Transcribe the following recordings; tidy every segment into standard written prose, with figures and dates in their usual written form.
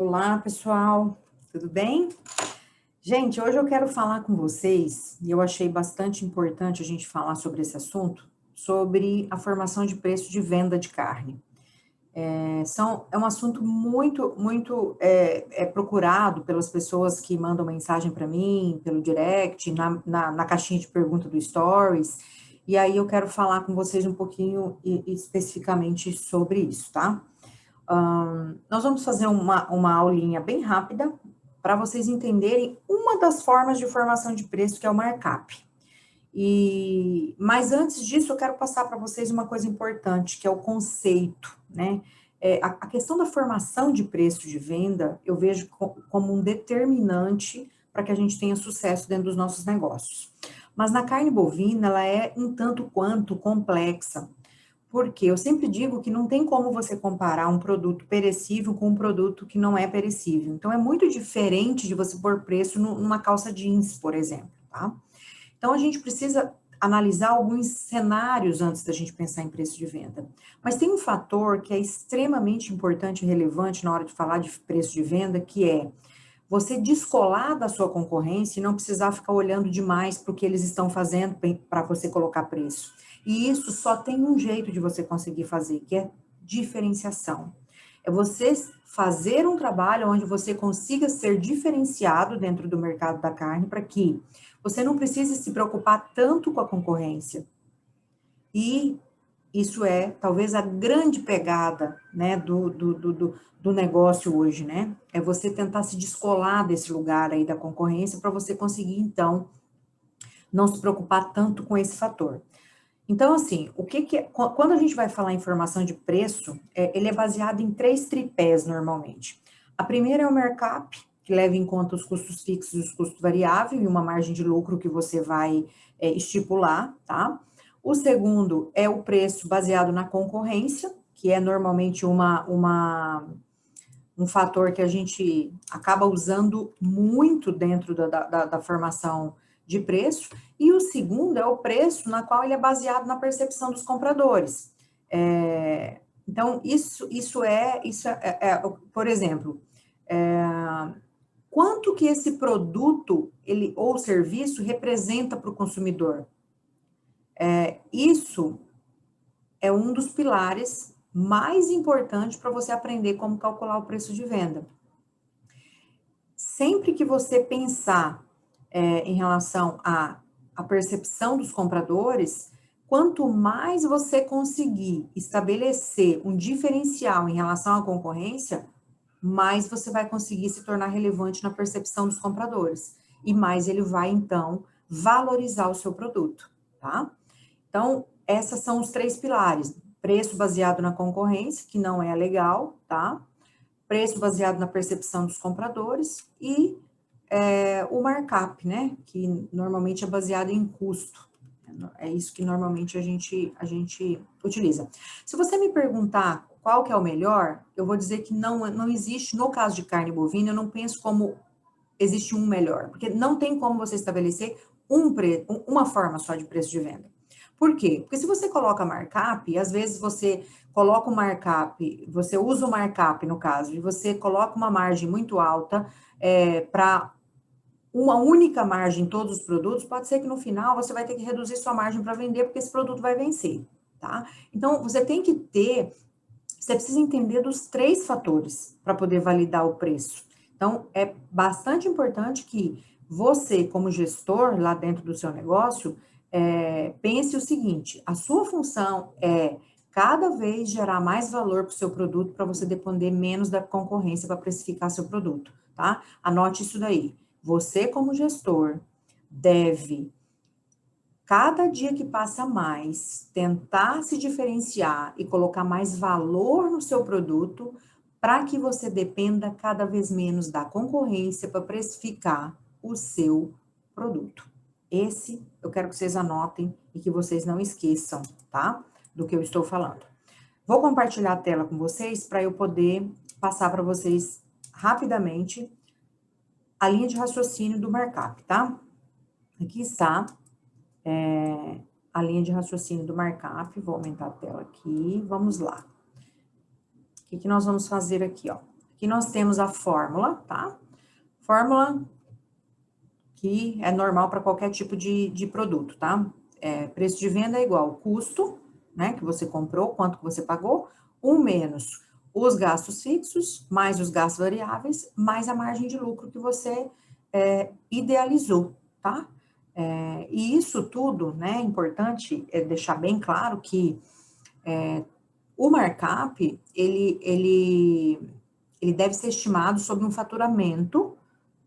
Olá, pessoal, tudo bem? Gente, hoje eu quero falar com vocês, e eu achei bastante importante a gente falar sobre esse assunto, sobre a formação de preço de venda de carne. É um assunto muito procurado pelas pessoas que mandam mensagem para mim, pelo direct, na caixinha de pergunta do Stories, e aí eu quero falar com vocês um pouquinho especificamente sobre isso, tá? Nós vamos fazer uma aulinha bem rápida para vocês entenderem uma das formas de formação de preço, que é o markup. Mas antes disso, eu quero passar para vocês uma coisa importante, que é o conceito, né? A questão da formação de preço de venda, eu vejo como um determinante para que a gente tenha sucesso dentro dos nossos negócios. Mas na carne bovina, ela é um tanto quanto complexa, porque eu sempre digo que não tem como você comparar um produto perecível com um produto que não é perecível. Então, é muito diferente de você pôr preço numa calça jeans, por exemplo, tá? Então, a gente precisa analisar alguns cenários antes da gente pensar em preço de venda. Mas tem um fator que é extremamente importante e relevante na hora de falar de preço de venda, que é você descolar da sua concorrência e não precisar ficar olhando demais para o que eles estão fazendo para você colocar preço. E isso só tem um jeito de você conseguir fazer, que é diferenciação. É você fazer um trabalho onde você consiga ser diferenciado dentro do mercado da carne para que você não precise se preocupar tanto com a concorrência. E isso é talvez a grande pegada, né, do negócio hoje, né? É você tentar se descolar desse lugar aí da concorrência para você conseguir, então, não se preocupar tanto com esse fator. Então, assim, quando a gente vai falar em formação de preço, ele é baseado em 3 tripés, normalmente. A primeira é o markup, que leva em conta os custos fixos e os custos variáveis, e uma margem de lucro que você vai estipular, tá? O segundo é o preço baseado na concorrência, que é normalmente um fator que a gente acaba usando muito dentro da formação de preço, e o segundo é o preço na qual ele é baseado na percepção dos compradores. Então, por exemplo, quanto que esse produto ou serviço representa para o consumidor? Isso é um dos pilares mais importantes para você aprender como calcular o preço de venda. Sempre que você pensar em relação à percepção dos compradores, quanto mais você conseguir estabelecer um diferencial em relação à concorrência, mais você vai conseguir se tornar relevante na percepção dos compradores. E mais ele vai, então, valorizar o seu produto, tá? Então, esses são os 3 pilares. Preço baseado na concorrência, que não é legal, tá? Preço baseado na percepção dos compradores e o markup, né? Que normalmente é baseado em custo. É isso que normalmente a gente utiliza. Se você me perguntar qual que é o melhor, eu vou dizer que não existe, no caso de carne bovina, eu não penso como existe um melhor, porque não tem como você estabelecer uma forma só de preço de venda. Por quê? Porque se você coloca markup, às vezes você coloca o markup, você usa o markup no caso, e você coloca uma margem muito alta para uma única margem em todos os produtos, pode ser que no final você vai ter que reduzir sua margem para vender, porque esse produto vai vencer, tá? Então, você precisa entender dos 3 fatores para poder validar o preço. Então, é bastante importante que você, como gestor lá dentro do seu negócio, pense o seguinte: a sua função é cada vez gerar mais valor para o seu produto para você depender menos da concorrência para precificar seu produto, tá? Anote isso daí. Você, como gestor, deve cada dia que passa mais, tentar se diferenciar e colocar mais valor no seu produto para que você dependa cada vez menos da concorrência para precificar o seu produto. Esse eu quero que vocês anotem e que vocês não esqueçam, tá? Do que eu estou falando. Vou compartilhar a tela com vocês para eu poder passar para vocês rapidamente a linha de raciocínio do markup, tá? Aqui está a linha de raciocínio do markup. Vou aumentar a tela aqui, vamos lá. O que nós vamos fazer aqui, ó? Aqui nós temos a fórmula, tá? Fórmula que é normal para qualquer tipo de produto, tá? Preço de venda é igual ao custo, né, que você comprou, quanto que você pagou, menos os gastos fixos, mais os gastos variáveis, mais a margem de lucro que você idealizou, tá? E isso tudo, né, é importante deixar bem claro que o markup, ele deve ser estimado sobre um faturamento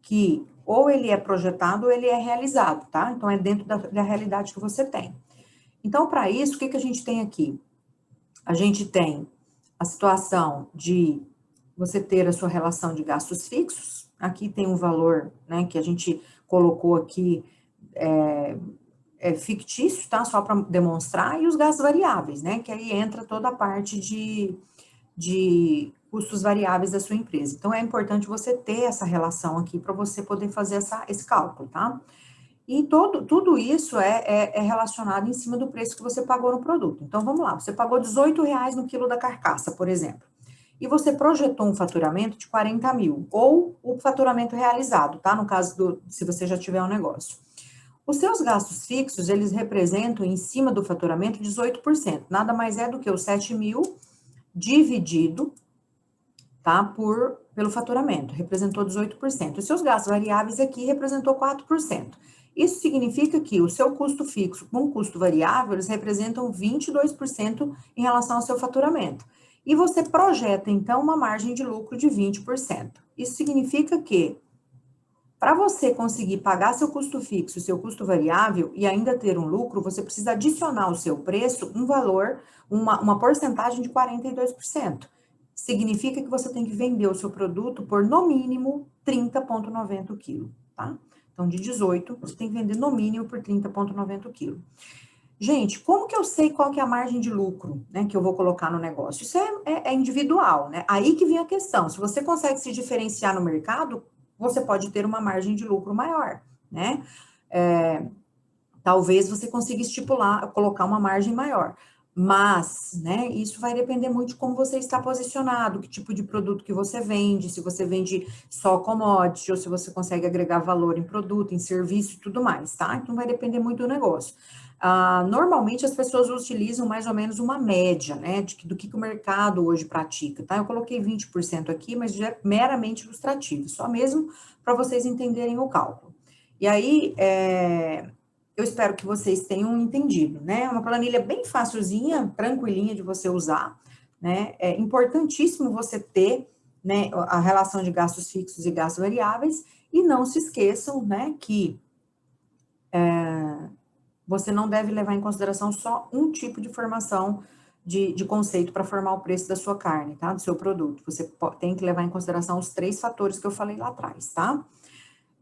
que ou ele é projetado ou ele é realizado, tá? Então, é dentro da realidade que você tem. Então, para isso, o que a gente tem aqui? A gente tem a situação de você ter a sua relação de gastos fixos. Aqui tem um valor, né, que a gente colocou aqui, fictício, tá? Só para demonstrar, e os gastos variáveis, né? Que aí entra toda a parte de custos variáveis da sua empresa. Então, é importante você ter essa relação aqui para você poder fazer esse cálculo, tá? E tudo isso é relacionado em cima do preço que você pagou no produto. Então, vamos lá, você pagou R$18 no quilo da carcaça, por exemplo, e você projetou um faturamento de 40 mil, ou o faturamento realizado, tá? No caso se você já tiver um negócio. Os seus gastos fixos, eles representam, em cima do faturamento, 18%. Nada mais é do que os 7 mil dividido, tá, pelo faturamento, representou 18%. Os seus gastos variáveis aqui representou 4%. Isso significa que o seu custo fixo com o custo variável, eles representam 22% em relação ao seu faturamento. E você projeta, então, uma margem de lucro de 20%. Isso significa que, para você conseguir pagar seu custo fixo, seu custo variável e ainda ter um lucro, você precisa adicionar ao seu preço um valor, uma porcentagem de 42%. Significa que você tem que vender o seu produto por, no mínimo, 30,90 o quilo, tá? Então, de 18, você tem que vender no mínimo por 30,90 o quilo. Gente, como que eu sei qual que é a margem de lucro, né, que eu vou colocar no negócio? Isso é individual, né? Aí que vem a questão. Se você consegue se diferenciar no mercado, você pode ter uma margem de lucro maior, né? Talvez você consiga estipular, colocar uma margem maior. Mas, né, isso vai depender muito de como você está posicionado, que tipo de produto que você vende, se você vende só commodity, ou se você consegue agregar valor em produto, em serviço e tudo mais, tá? Então, vai depender muito do negócio. Normalmente, as pessoas utilizam mais ou menos uma média, né, do que o mercado hoje pratica, tá? Eu coloquei 20% aqui, mas já é meramente ilustrativo, só mesmo para vocês entenderem o cálculo. E aí, eu espero que vocês tenham entendido, né? É uma planilha bem facilzinha, tranquilinha de você usar, né? É importantíssimo você ter, né, a relação de gastos fixos e gastos variáveis, e não se esqueçam, né, que você não deve levar em consideração só um tipo de formação de conceito para formar o preço da sua carne, tá? Do seu produto. Você tem que levar em consideração os 3 fatores que eu falei lá atrás, tá?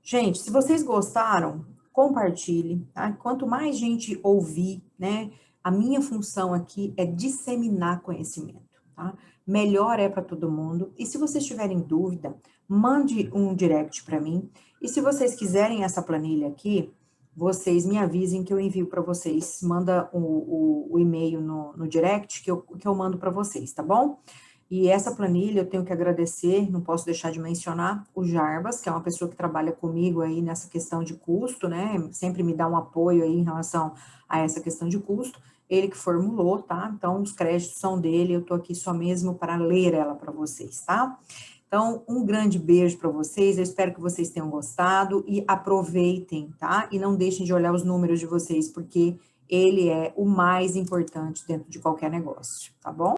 Gente, se vocês gostaram, compartilhe, tá? Quanto mais gente ouvir, né? A minha função aqui é disseminar conhecimento, tá? Melhor é para todo mundo. E se vocês tiverem dúvida, mande um direct para mim. E se vocês quiserem essa planilha aqui, vocês me avisem que eu envio para vocês. Manda o e-mail no direct que eu mando para vocês, tá bom? E essa planilha eu tenho que agradecer, não posso deixar de mencionar o Jarbas, que é uma pessoa que trabalha comigo aí nessa questão de custo, né? Sempre me dá um apoio aí em relação a essa questão de custo. Ele que formulou, tá? Então, os créditos são dele, eu tô aqui só mesmo para ler ela para vocês, tá? Então, um grande beijo para vocês, eu espero que vocês tenham gostado e aproveitem, tá? E não deixem de olhar os números de vocês, porque ele é o mais importante dentro de qualquer negócio, tá bom?